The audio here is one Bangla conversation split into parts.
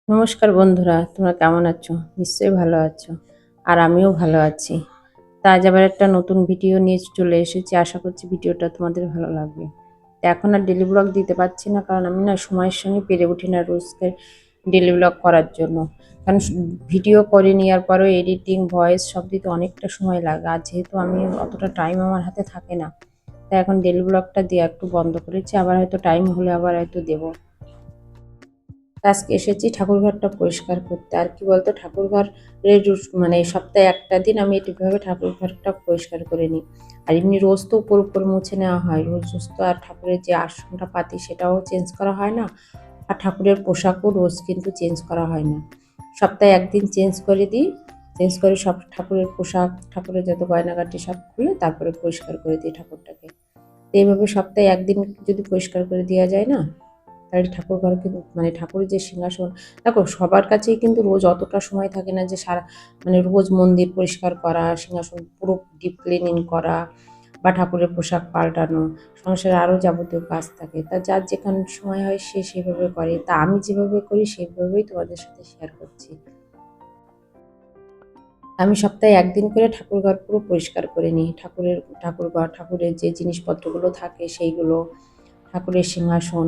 নমস্কার বন্ধুরা, তোমরা কেমন আছো? নিশ্চয়ই ভালো আছো। আর আমিও ভালো আছি। তা আজ আবার একটা নতুন ভিডিও নিয়ে চলে এসেছি। আশা করছি ভিডিওটা তোমাদের ভালো লাগবে। তো এখন আর ডেলি ব্লগ দিতে পারছি না, কারণ আমি না সময়ের সঙ্গে পেরে উঠি না রোজকে ডেলি ব্লগ করার জন্য। কারণ ভিডিও করে নেওয়ার পরেও এডিটিং, ভয়েস সব দিতে অনেকটা সময় লাগে। আর যেহেতু আমি অতটা টাইম আমার হাতে থাকে না, তাই এখন ডেলি ব্লগটা দেওয়া একটু বন্ধ করেছি। আবার হয়তো টাইম হলে আবার হয়তো দেবো। আজকে এসেছি ঠাকুরঘরটা পরিষ্কার করতে। আর কি বলতো, ঠাকুরঘরের মানে সপ্তাহে একটা দিন আমি এভাবে ঠাকুরঘরটা পরিষ্কার করে নিই। আর এমনি রোজ তো উপর উপর মুছে নেওয়া হয়, রোজ রোজ তো আর ঠাকুরের যে আসনটা পাতি সেটাও চেঞ্জ করা হয় না। আর ঠাকুরের পোশাকও রোজ কিন্তু চেঞ্জ করা হয় না। সপ্তাহে একদিন চেঞ্জ করে দিই। চেঞ্জ করে সব ঠাকুরের পোশাক, ঠাকুরের যত গয়নাগাটি সব খুলে তারপরে পরিষ্কার করে দিই ঠাকুরটাকে। তো এইভাবে সপ্তাহে একদিন যদি পরিষ্কার করে দেওয়া যায় না, তাহলে ঠাকুরঘর কিন্তু মানে ঠাকুরের যে সিংহাসন, দেখো সবার কাছেই কিন্তু রোজ অতটা সময় থাকে না যে সারা মানে রোজ মন্দির পরিষ্কার করা, সিংহাসন পুরো ডিপ ক্লিনিং করা বা ঠাকুরের পোশাক পাল্টানো, সংসারে আরও যাবতীয় কাজ থাকে। তা যার যেখানে সময় হয় সে সেভাবে করে। তা আমি যেভাবে করি সেভাবেই তোমাদের সাথে শেয়ার করছি। আমি সপ্তাহে একদিন করে ঠাকুরঘর পুরো পরিষ্কার করে নিই। ঠাকুরঘর, ঠাকুরের যে জিনিসপত্রগুলো থাকে সেইগুলো, ঠাকুরের সিংহাসন।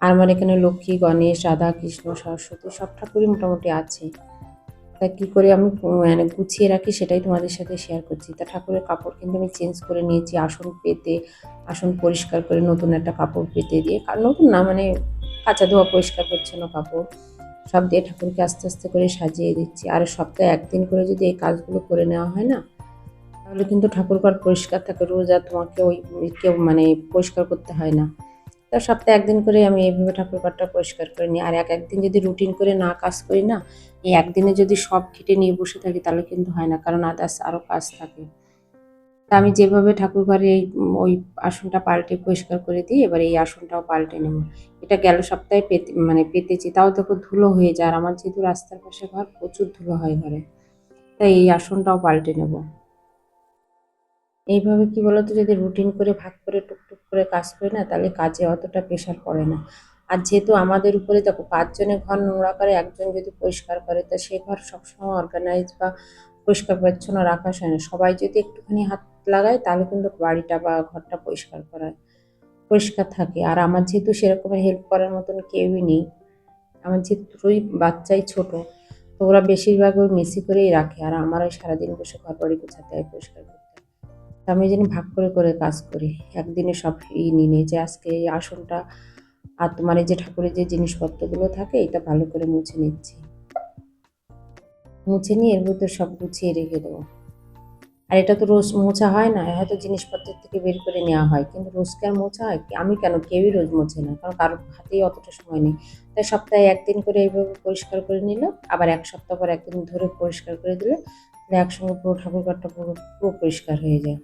আর আমার এখানে লক্ষ্মী, গণেশ, রাধা, কৃষ্ণ, সরস্বতী সব ঠাকুরই মোটামুটি আছে। তা কী করে আমি মানে গুছিয়ে রাখি সেটাই তোমাদের সাথে শেয়ার করছি। তা ঠাকুরের কাপড় কিন্তু আমি চেঞ্জ করে নিয়েছি, আসন পেতে, আসন পরিষ্কার করে নতুন একটা কাপড় পেতে দিয়ে, আর নতুন না মানে কাঁচা ধোয়া পরিষ্কার পরিচ্ছন্ন কাপড় সব দিয়ে ঠাকুরকে আস্তে আস্তে করে সাজিয়ে দিচ্ছি। আর সপ্তাহে একদিন করে যদি এই কাজগুলো করে নেওয়া হয় না, তাহলে কিন্তু ঠাকুরঘর পরিষ্কার থাকে। রোজ আর তোমাকে ওই কেউ মানে পরিষ্কার করতে হয় না। তা সপ্তাহে একদিন করে আমি এইভাবে ঠাকুরঘরটা পরিষ্কার করে নিই। আর একদিন যদি রুটিন করে না কাজ করি না, এই একদিনে যদি সব ঘেঁটে নিয়ে বসে থাকি তাহলে কিন্তু হয় না, কারণ আদার্স আরও কাজ থাকে। তা আমি যেভাবে ঠাকুরঘরে ওই আসনটা পাল্টে পরিষ্কার করে দিই, এবার এই আসনটাও পাল্টে নেব। এটা গেল সপ্তাহে পেতেছি, তাও দেখো ধুলো হয়ে যায়। আর আমার যেহেতু রাস্তার পাশে ঘর, প্রচুর ধুলো হয় ঘরে। তাই এই আসনটাও পাল্টে নেব। এইভাবে কি বলতো, যদি রুটিন করে ভাগ করে টুকটুক করে কাজ করি না, তাহলে কাজে অতটা প্রেশার পড়ে না। আর যেহেতু আমাদের উপরে দেখো ৫ জনে ঘর নোংরা করে, একজন যদি পরিষ্কার করে, তা সে ঘর সবসময় অর্গানাইজ বা পরিষ্কার পরিচ্ছন্ন রাখা হয় না। সবাই যদি একটুখানি হাত লাগায় তাহলে কিন্তু বাড়িটা বা ঘরটা পরিষ্কার থাকে। আর আমার যেহেতু সেরকমের হেল্প করার মতন কেউই নেই, আমার যেহেতু দুটোই বাচ্চাই ছোট, তো ওরা বেশিরভাগ ওই মেসি করেই রাখে। আর আমার ওই সারাদিন বসে ঘর বাড়ি গোছাতে হয়, পরিষ্কার করতে হয়। তা আমি জানি ভাগ করে করে কাজ করি। একদিনে সব নিয়ে নিই যে আজকে এই আসনটা আর তোমার এই যে ঠাকুরের যে জিনিসপত্রগুলো থাকে এটা ভালো করে মুছে নিচ্ছি। মুছে নিয়ে এর ভিতর সব গুছিয়ে রেখে দেবো। আর এটা তো রোজ মোছা হয় না, হয়তো জিনিসপত্রের থেকে বের করে নেওয়া হয়, কিন্তু রোজ কি আর মোছা হয়? আমি কেন, কেউই রোজ মোছে না, কারণ কারোর হাতেই অতটা সময় নেই। তাই সপ্তাহে একদিন করে এইভাবে পরিষ্কার করে নিলাম, আবার এক সপ্তাহ পর একদিন ধরে পরিষ্কার করে দিলে তাহলে একসঙ্গে পুরো ঠাকুরঘরটা পুরো পুরো পরিষ্কার হয়ে যায়।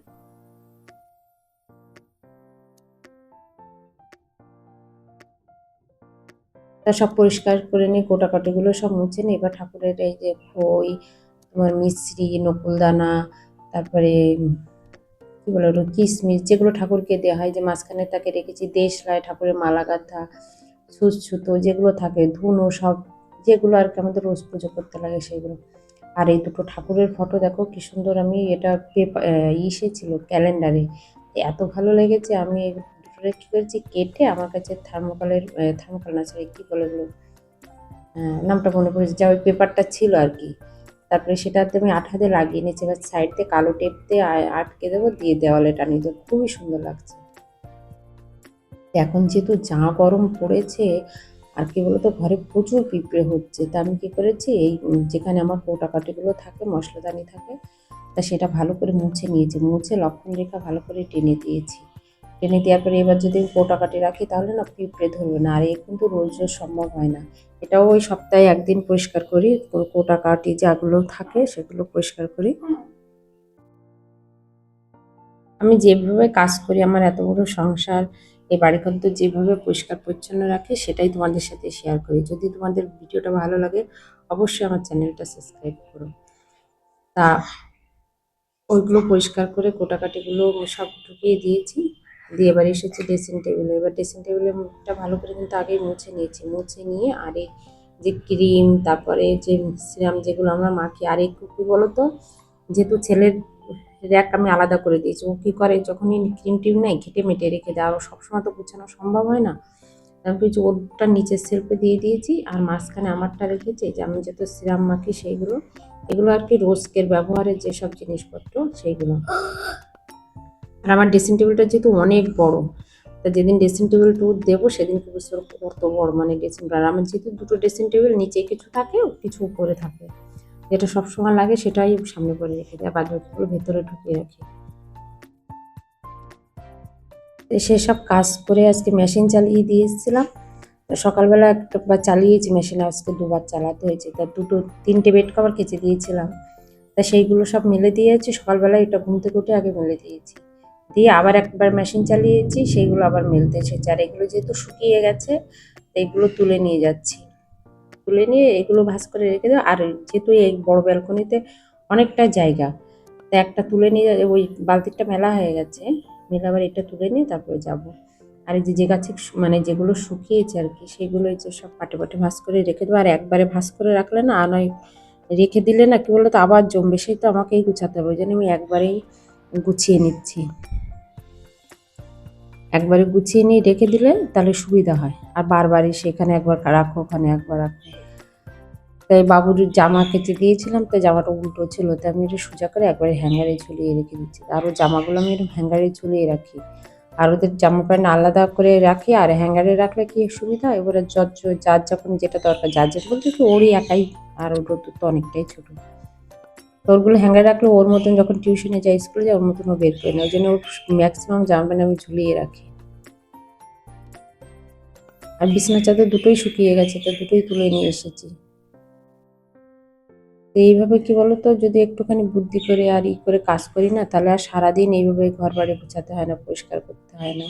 তা সব পরিষ্কার করে নিয়ে কোটাকাটিগুলো সব মুছে নিই। এবার ঠাকুরের এই যে খই, তোমার মিছরি, নকুলদানা, তারপরে কি বলে ওটা, কিশমিশ, যেগুলো ঠাকুরকে দেওয়া হয়, যে মাঝখানে তাকে রেখেছি দেশলাই, ঠাকুরের মালা গাঁথা, ছুঁচো যেগুলো থাকে, ধুনো সব, যেগুলো আর কি আমাদের রোজ পুজো করতে লাগে সেগুলো। আর এই দুটো ঠাকুরের ফটো দেখো কি সুন্দর, আমি এটা ইসে ছিল ক্যালেন্ডারে, এত ভালো লেগেছে। আমি দুটোরে কী করেছি, কেটে আমার কাছে থার্মোকল না, সরি কী বলে ওগুলো, নামটা মনে পড়েছে, যা ওই পেপারটা ছিল আর কি। তারপরে সেটাতে আমি আঠা দিয়ে লাগিয়ে নিয়েছি। এবার সাইড দিয়ে কালো টেপ দিয়ে আটকে দেবো, দিয়ে দেওয়ালে টানিয়ে দেবো, খুবই সুন্দর লাগছে। এখন যেহেতু যা গরম পড়েছে, আর কি বলতো ঘরে প্রচুর পিঁপড়ে হচ্ছে। তা আমি কী করেছি, এই যেখানে আমার কৌটাকাঠিগুলো থাকে, মশলাদানি থাকে, তা সেটা ভালো করে মুছে নিয়েছি। মুছে লক্ষণ রেখা ভালো করে টেনে দিয়েছি। টেনে দেওয়ার পরে এবার যদি আমি কৌটাকাঠি রাখি তাহলে না পিঁপড়ে ধরবে না। আর এ কিন্তু রোজ রোজ সম্ভব হয় না। এটাও ওই সপ্তাহে একদিন পরিষ্কার করি। কৌটাকাঠি যাগুলো থাকে সেগুলো পরিষ্কার করি। আমি যেভাবে কাজ করি, আমার এত বড় সংসার, এই বাড়িঘর তো যেভাবে পরিষ্কার পরিচ্ছন্ন রাখি সেটাই তোমাদের সাথে শেয়ার করি। যদি তোমাদের ভিডিওটা ভালো লাগে অবশ্যই আমার চ্যানেলটা সাবস্ক্রাইব করো। তা ওইগুলো পরিষ্কার করে কোটাকাটিগুলো সব ঢুকিয়ে দিয়েছি। দিয়ে এবার এসেছি ড্রেসিং টেবিলে। এবার ড্রেসিং টেবিলের মুখটা ভালো করে কিন্তু আগেই মুছে নিয়েছি। মুছে নিয়ে আর এই যে ক্রিম, তারপরে যে সিরাম যেগুলো আমরা মাখি। আর একটু কি বলতো, যেহেতু ছেলের র্যাক আমি আলাদা করে দিয়েছি, ও কি করে যখনই ক্রিম টিম নেয় ঘেটে মেটে রেখে দেয়, আর সবসময় তো গুছানো সম্ভব হয় না। আমি কিছু ওরটা নিচের সেলফে দিয়ে দিয়েছি, আর মাঝখানে আমারটা রেখেছি যে আমি যত সিরাম মাখি সেইগুলো, এগুলো আর কি রোজকের ব্যবহারের যেসব জিনিসপত্র সেইগুলো। আর আমার ড্রেসিং টেবিলটা যেহেতু অনেক বড়, তা যেদিন ড্রেসিং টেবিল ট্যুর দেবো সেদিন কি বুঝতে পারবো কত বড় মানে ড্রেসিং টেবিল। আর আমার যেহেতু দুটো ড্রেসিং টেবিল, নিচে কিছু থাকে কিছু উপরে থাকে, যেটা সবসময় লাগে সেটাই সামনে করে রেখে দেয়, বাকিগুলো ভেতরে ঢুকিয়ে রাখি। সেসব কাজ করে আজকে মেশিন চালিয়ে দিয়ে এসেছিলাম। সকালবেলা একবার চালিয়েছি মেশিন, আজকে দুবার চালাতে হয়েছে। তা তিনটে বেড কভার কেচে দিয়েছিলাম, তা সেইগুলো সব মেলে দিয়েছি সকালবেলা। এটা ঘুম থেকে উঠে আগে মেলে দিয়েছি, দিয়ে আবার একবার মেশিন চালিয়েছি, সেইগুলো আবার মেলতে এসেছি। আর এগুলো যেহেতু শুকিয়ে গেছে, এগুলো তুলে নিয়ে যাচ্ছি, তুলে নিয়ে এগুলো ভাঁজ করে রেখে দেবো। আর যেহেতু এই বড় ব্যালকনিতে অনেকটা জায়গা, তা একটা তুলে নিয়ে ওই বালতিটা মেলা হয়ে গেছে, মেলে আবার এটা তুলে নিয়ে তারপরে যাব। আর এই যে গাছে মানে যেগুলো শুকিয়েছে আর কি, সেগুলো এই যে সব পাটে পাটে ভাঁজ করে রেখে দেবো। আর একবারে ভাঁজ করে রাখলে না, আর নয় রেখে দিলে না কি বলতো আবার জমবে, সেই তো আমাকেই গুছাতে হবে, ওই জন্য আমি একবারেই গুছিয়ে নিচ্ছি। একবারে গুছিয়ে নিয়ে রেখে দিলে তাহলে সুবিধা হয়, আর বারবারই সেখানে একবার রাখো, ওখানে একবার রাখো। তাই বাবুর জামা কেচে দিয়েছিলাম, তো জামাটা উল্টো ছিল, তাই আমি এটা সোজা করে একবারে হ্যাঙ্গারে ঝুলিয়ে রেখে দিচ্ছি। আরও জামাগুলো আমি এরকম হ্যাঙ্গারে ঝুলিয়ে রাখি, আর ওদের জামা প্যান্ট আলাদা করে রাখি। আর হ্যাঙ্গারে রাখলে কি সুবিধা, এবারে যার যখন যেটা দরকার, যার যেটা বলতে কি ওরই একাই, আর ওর তো অনেকটাই ছোটো, তো ওরগুলো হ্যাঙ্গারে রাখলে ওর মতন যখন টিউশনে যায়, স্কুলে যায়, ওর মতন ও বের করে নেয়, ওই জন্য ওর ম্যাক্সিমাম জামা প্যান্ট আমি ঝুলিয়ে রাখি। আর বিছানার চাদর দুটোই শুকিয়ে গেছে, তো দুটোই তুলে নিয়ে এসেছি। তো এইভাবে কি বলতো, যদি একটুখানি বুদ্ধি করে আর করে কাজ করি না, তাহলে আর সারাদিন এইভাবে ঘর বাড়ি গোছাতে হয় না, পরিষ্কার করতে হয় না।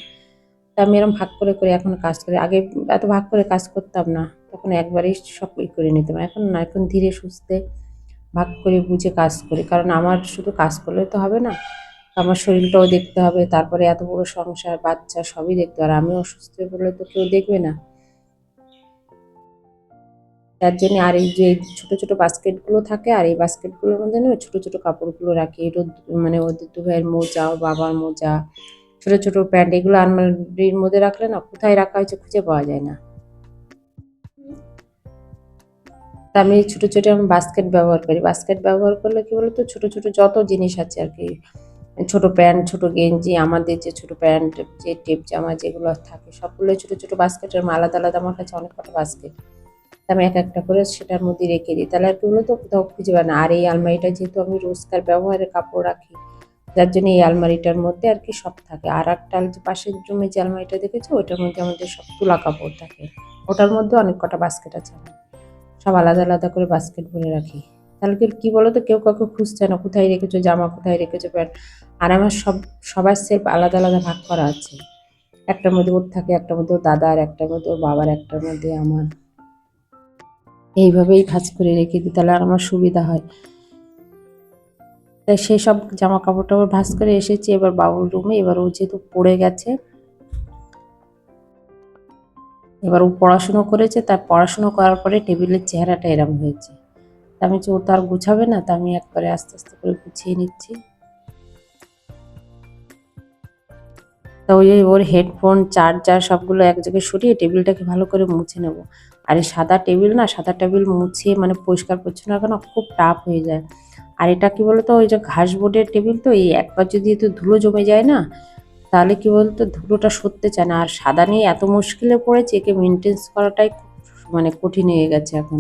তা আমি এরকম ভাগ করে করে এখন কাজ করি। আগে এত ভাগ করে কাজ করতাম না, তখন একবারেই সব করে নিতাম। এখন না, এখন ধীরে সুস্থে ভাগ করে বুঝে কাজ করি, কারণ আমার শুধু কাজ করলে তো হবে না, আমার শরীরটাও দেখতে হবে, তারপরে এত বড় সংসার, বাচ্চা সবই দেখতে হবে। আর আমি অসুস্থ হয়ে পড়লে তো কেউ দেখবে না। তার জন্য আর এই যে ছোট ছোট বাস্কেটগুলো থাকে, আর এই বাস্কেটগুলোর মধ্যে না ছোট ছোট কাপড়গুলো রাখি। এটা মানে ওদের দু ভাইয়ের মোজা, ও বাবার মোজা, ছোট ছোট প্যান্ট, এগুলো আলমারির মধ্যে রাখলে না কোথায় রাখা হয়েছে খুঁজে পাওয়া যায় না। তা আমি ছোট ছোট আমি বাস্কেট ব্যবহার করি। বাস্কেট ব্যবহার করলে কি বলতো, ছোট ছোট যত জিনিস আছে আর কি, ছোট প্যান্ট, ছোট গেঞ্জি, আমাদের যে ছোট প্যান্ট, যে টেপ জামা যেগুলো থাকে, সবগুলো ছোট ছোট বাস্কেটের আলাদা আলাদা আমার কাছে অনেক কটা বাস্কেট, আমি এক একটা করে সেটার মধ্যে রেখে দিই, তাহলে আর কি বলতো কোথাও খুঁজে পাই না। আর এই আলমারিটা যেহেতু আমি রোজকার ব্যবহারের কাপড় রাখি, যার জন্য এই আলমারিটার মধ্যে আর কি সব থাকে। আর একটা যে পাশের রুমে যে আলমারিটা দেখেছো, ওইটার মধ্যে আমাদের সব তুলা কাপড় থাকে, ওটার মধ্যে অনেক কটা বাস্কেট আছে আমার, সব আলাদা আলাদা করে বাস্কেট ভরে রাখি। তাহলে কি বলতো, কেউ কাউকে খুঁজছে না কোথায় রেখেছো জামা, কোথায় রেখেছো প্যান্ট। আর আমার সবার সেলফ আলাদা আলাদা ভাগ করা আছে, একটার মধ্যে ওর থাকে, একটার মধ্যে ওর দাদার, একটার মধ্যে ওর বাবার, একটার মধ্যে আমার। এইভাবেই ভাঁজ করে রেখে দিই, তাহলে আর আমার সুবিধা হয়। তাই সেসব জামা কাপড় টাপড় ভাঁজ করে এসেছি এবার বাবুর রুমে। এবার ও যেহেতু পড়ে গেছে, এবার ও পড়াশুনো করেছে, তার পড়াশুনো করার পরে টেবিলের চেহারাটা এরম হয়েছে। তা আমি ও তো আর গুছাবে না, তা আমি একবারে আস্তে আস্তে করে গুছিয়ে নিচ্ছি। তা ওই ওর হেডফোন, চার্জার সবগুলো এক জায়গায় সরিয়ে টেবিলটাকে ভালো করে মুছে নেব। আর এই সাদা টেবিল না, সাদা টেবিল মুছিয়ে মানে পরিষ্কার পরিচ্ছন্ন রাখা না খুব টাফ হয়ে যায়। আর এটা কি বলতো, ওই যে ঘাস বোর্ডের টেবিল, তো এই একবার যদি একটু ধুলো জমে যায় না, তাহলে কি বলতো ধুলোটা সরতে চায় না। আর সাদা নিয়ে এত মুশকিলে পড়েছে, একে মেনটেন্স করাটাই খুব মানে কঠিন হয়ে গেছে এখন।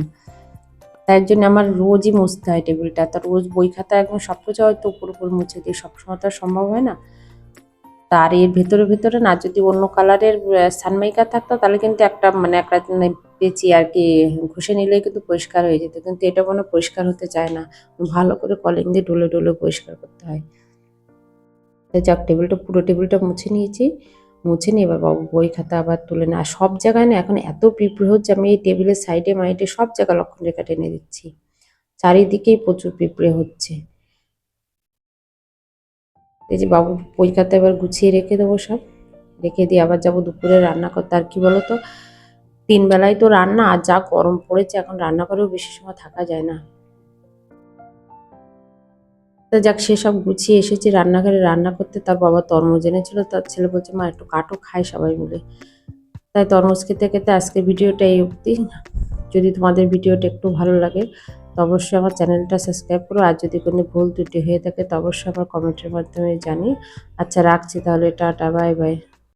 তাই জন্য আমার রোজই মুছতে হয় টেবিলটা। তো রোজ বই খাতা একদম সব কিছু হয়তো উপর উপর মুছে দিই, সবসময় তো আর সম্ভব হয় না। তার এর ভেতরে ভেতরে না যদি অন্য কালারের সানমাইকা থাকতো, তাহলে কিন্তু একটা মানে একটা পেঁচি আর কি ঘষে নিলেই কিন্তু পরিষ্কার হয়ে যেত, কিন্তু এটা কোনো পরিষ্কার হতে চায় না, ভালো করে কলিং দিয়ে ডলে ডলে পরিষ্কার করতে হয়। তাই যাক, টেবিলটা পুরো টেবিলটা মুছে নিয়েছি, মুছে নিয়ে এবার বাবু বই খাতা আবার তুলে না। আর সব জায়গায় না এখন এত পিঁপড়ে হচ্ছে, আমি এই টেবিলের সাইডে মাইডে সব জায়গায় লক্ষণ রেখা টেনে দিচ্ছি, চারিদিকেই প্রচুর পিঁপড়ে হচ্ছে। এই যে বাবুর বই খাতা এবার গুছিয়ে রেখে দেবো সব, রেখে দিয়ে আবার যাবো দুপুরে রান্না করতে। আর কি বলতো, তিন বেলায় তো রান্না, আর যা গরম পড়েছে এখন রান্না করেও বেশি সময় থাকা যায় না। তা যাক, সেসব গুছিয়ে এসেছি রান্নাঘরে রান্না করতে। তার বাবা তরমুজ এনেছিল, তার ছেলে বলছে মা একটু কাটো, খাই সবাই মিলে। তাই তরমুজ খেতে খেতে আজকের ভিডিওটা এই অবধি। যদি তোমাদের ভিডিওটা একটু ভালো লাগে তো অবশ্যই আমার চ্যানেলটা সাবস্ক্রাইব করো, আর যদি কোনো ভুল ত্রুটি হয়ে থাকে তো অবশ্যই আমার কমেন্টের মাধ্যমে জানি। আচ্ছা, রাখছি তাহলে, টাটা, বাই বাই।